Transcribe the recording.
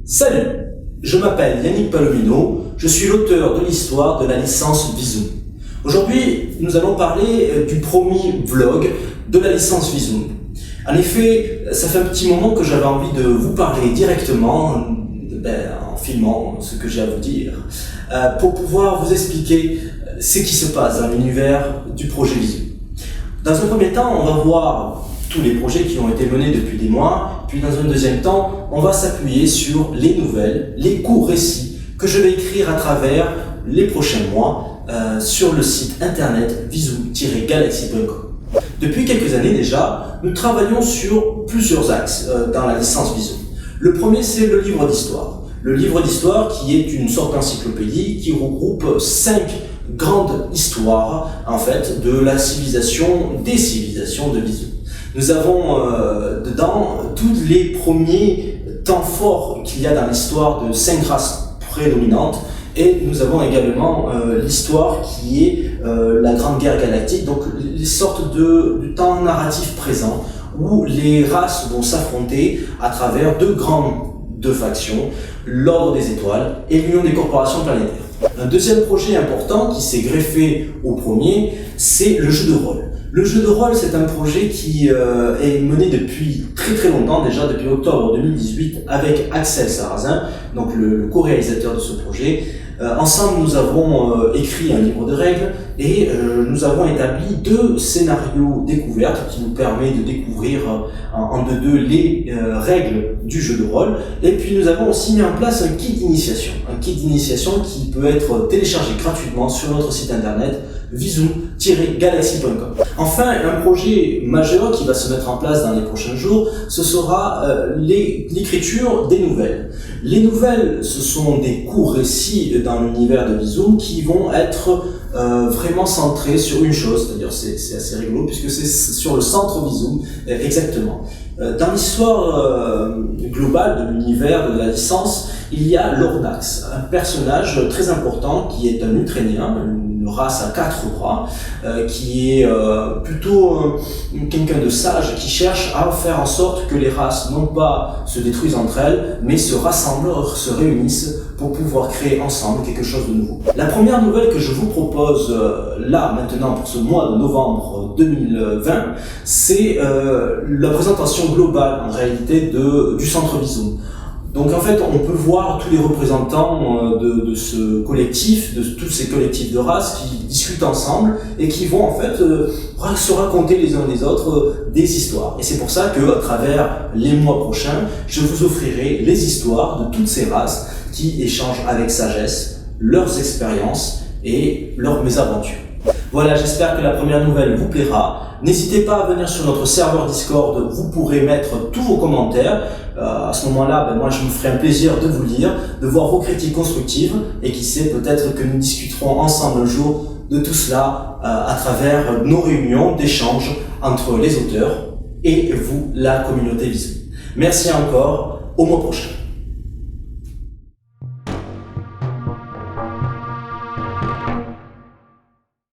Salut, je m'appelle Yannick Palomino, je suis l'auteur de l'histoire de la licence Visum. Aujourd'hui, nous allons parler du premier vlog de la licence Visum. En effet, ça fait un petit moment que j'avais envie de vous parler directement, en filmant ce que j'ai à vous dire, pour pouvoir vous expliquer ce qui se passe dans l'univers du projet Visum. Dans un premier temps, on va voir tous les projets qui ont été menés depuis des mois, puis dans un deuxième temps, on va s'appuyer sur les nouvelles, les courts récits que je vais écrire à travers les prochains mois sur le site internet visum-galaxy.com. Depuis quelques années déjà, nous travaillons sur plusieurs axes dans la licence Visum. Le premier, c'est le livre d'histoire. Le livre d'histoire qui est une sorte d'encyclopédie qui regroupe 5 grandes histoires en fait de la civilisation, des civilisations de Visum. Nous avons dedans tous les premiers temps forts qu'il y a dans l'histoire de 5 races prédominantes, et nous avons également l'histoire qui est la Grande Guerre Galactique, donc les sortes de temps narratif présent où les races vont s'affronter à travers deux factions, l'Ordre des Étoiles et l'Union des Corporations Planétaires. Un deuxième projet important qui s'est greffé au premier, c'est le jeu de rôle. Le jeu de rôle, c'est un projet qui est mené depuis très longtemps, déjà depuis octobre 2018, avec Axel Sarrazin, donc le co-réalisateur de ce projet. Ensemble, nous avons écrit un livre de règles et nous avons établi 2 scénarios découvertes qui nous permettent de découvrir en deux les règles du jeu de rôle. Et puis nous avons aussi mis en place un kit d'initiation qui peut être téléchargé gratuitement sur notre site internet visum-galaxy.com. Enfin, un projet majeur qui va se mettre en place dans les prochains jours, ce sera l'écriture des nouvelles. Les nouvelles, ce sont des courts récits dans l'univers de Visum qui vont être vraiment centrés sur une chose, c'est-à-dire c'est assez rigolo puisque c'est sur le centre Visum exactement. Dans l'histoire globale de l'univers de la licence, il y a Lordax, un personnage très important qui est un Ukrainien, une race à 4 bras, qui est plutôt quelqu'un de sage qui cherche à faire en sorte que les races non pas se détruisent entre elles, mais se rassemblent, se réunissent pour pouvoir créer ensemble quelque chose de nouveau. La première nouvelle que je vous propose là maintenant pour ce mois de novembre 2020, c'est la présentation globale en réalité du centre Visum. Donc en fait, on peut voir tous les représentants de ce collectif, de tous ces collectifs de races qui discutent ensemble et qui vont en fait se raconter les uns les autres des histoires. Et c'est pour ça que à travers les mois prochains, je vous offrirai les histoires de toutes ces races qui échangent avec sagesse leurs expériences et leurs mésaventures. Voilà, j'espère que la première nouvelle vous plaira. N'hésitez pas à venir sur notre serveur Discord, vous pourrez mettre tous vos commentaires. À ce moment-là, moi je me ferai un plaisir de vous lire, de voir vos critiques constructives et qui sait, peut-être que nous discuterons ensemble un jour de tout cela à travers nos réunions d'échange entre les auteurs et vous, la communauté Visum. Merci encore, au mois prochain.